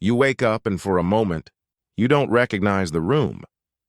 You wake up and for a moment, you don't recognize the room,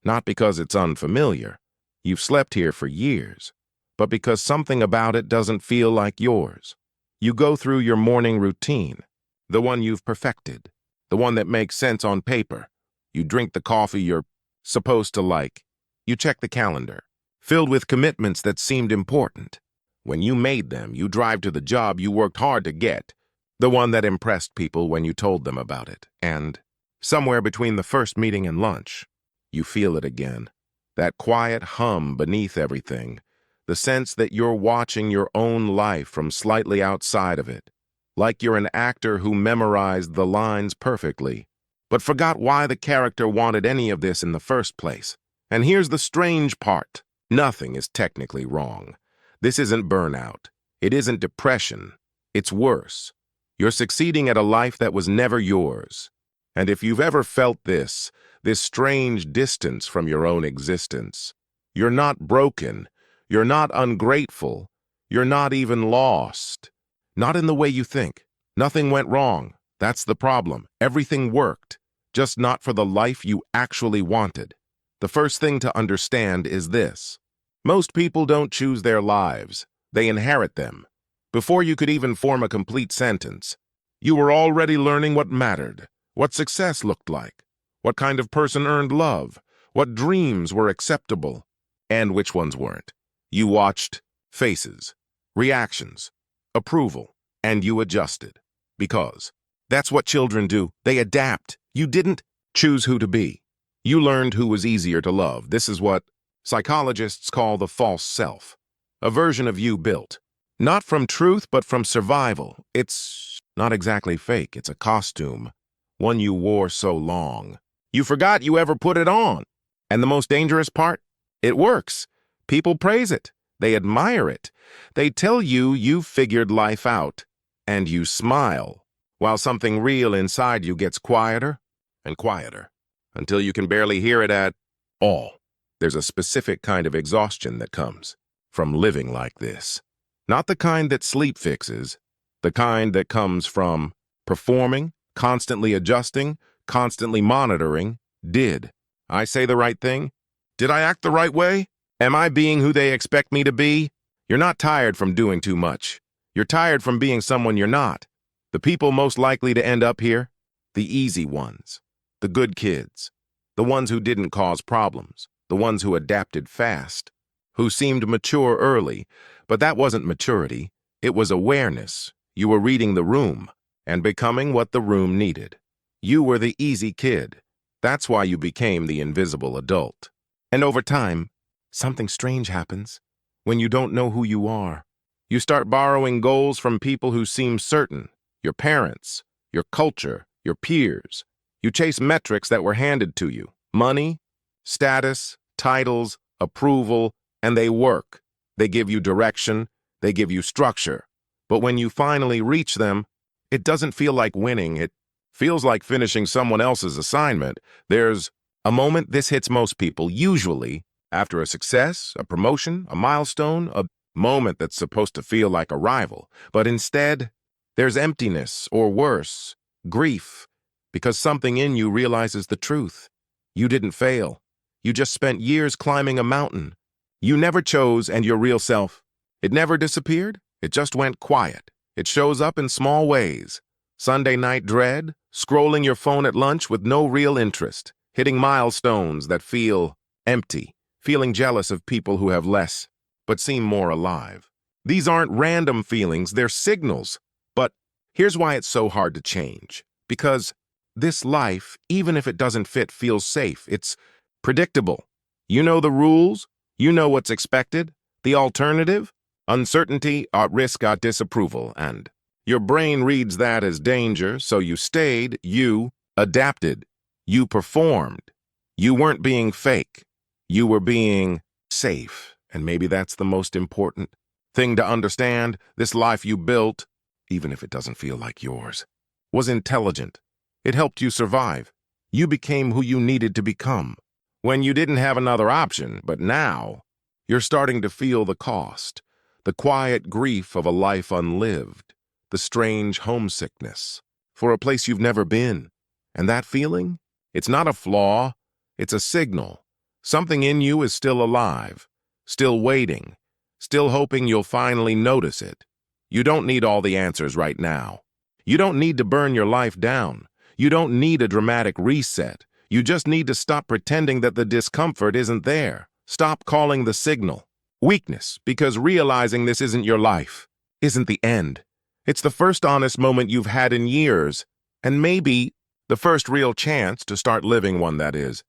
not because it's unfamiliar. You've slept here for years, but because something about it doesn't feel like yours. You go through your morning routine, the one you've perfected, the one that makes sense on paper. You drink the coffee you're supposed to like. You check the calendar, filled with commitments that seemed important. When you made them, you drive to the job you worked hard to get, the one that impressed people when you told them about it. And somewhere between the first meeting and lunch, you feel it again. That quiet hum beneath everything, the sense that you're watching your own life from slightly outside of it, like you're an actor who memorized the lines perfectly, but forgot why the character wanted any of this in the first place. And here's the strange part. Nothing is technically wrong. This isn't burnout. It isn't depression. It's worse. You're succeeding at a life that was never yours. And if you've ever felt this strange distance from your own existence, you're not broken. You're not ungrateful. You're not even lost. Not in the way you think. Nothing went wrong. That's the problem. Everything worked, just not for the life you actually wanted. The first thing to understand is this. Most people don't choose their lives. They inherit them. Before you could even form a complete sentence, you were already learning what mattered, what success looked like, what kind of person earned love, what dreams were acceptable, and which ones weren't. You watched faces, reactions, approval, and you adjusted. Because that's what children do. They adapt. You didn't choose who to be. You learned who was easier to love. This is what psychologists call the false self, a version of you built, not from truth, but from survival. It's not exactly fake. It's a costume, one you wore so long. You forgot you ever put it on. And the most dangerous part? It works. People praise it. They admire it. They tell you you've figured life out. And you smile, while something real inside you gets quieter and quieter, until you can barely hear it at all. There's a specific kind of exhaustion that comes from living like this. Not the kind that sleep fixes, the kind that comes from performing, constantly adjusting, constantly monitoring. Did I say the right thing? Did I act the right way? Am I being who they expect me to be? You're not tired from doing too much. You're tired from being someone you're not. The people most likely to end up here, the easy ones, the good kids, the ones who didn't cause problems, the ones who adapted fast, who seemed mature early, but that wasn't maturity. It was awareness. You were reading the room and becoming what the room needed. You were the easy kid. That's why you became the invisible adult. And over time, something strange happens. When you don't know who you are, you start borrowing goals from people who seem certain, your parents, your culture, your peers. You chase metrics that were handed to you, money, status, titles, approval, and they work. They give you direction, they give you structure. But when you finally reach them, it doesn't feel like winning. It feels like finishing someone else's assignment. There's a moment this hits most people, usually after a success, a promotion, a milestone, a moment that's supposed to feel like arrival. But instead, there's emptiness, or worse, grief, because something in you realizes the truth. You didn't fail. You just spent years climbing a mountain. You never chose and your real self. It never disappeared. It just went quiet. It shows up in small ways. Sunday night dread, scrolling your phone at lunch with no real interest, hitting milestones that feel empty, feeling jealous of people who have less, but seem more alive. These aren't random feelings, they're signals. But here's why it's so hard to change. Because this life, even if it doesn't fit, feels safe. It's predictable. You know the rules. You know what's expected. The alternative? Uncertainty, risk, disapproval. And your brain reads that as danger, so you stayed, you adapted, you performed. You weren't being fake. You were being safe. And maybe that's the most important thing to understand. This life you built, even if it doesn't feel like yours, was intelligent. It helped you survive. You became who you needed to become when you didn't have another option. But now, you're starting to feel the cost, the quiet grief of a life unlived, the strange homesickness for a place you've never been, And that feeling? It's not a flaw, it's a signal. Something in you is still alive, still waiting, still hoping you'll finally notice it. You don't need all the answers right now. You don't need to burn your life down. You don't need a dramatic reset. You just need to stop pretending that the discomfort isn't there. Stop calling the signal weakness, because realizing this isn't your life isn't the end. It's the first honest moment you've had in years, and maybe the first real chance to start living one, that is.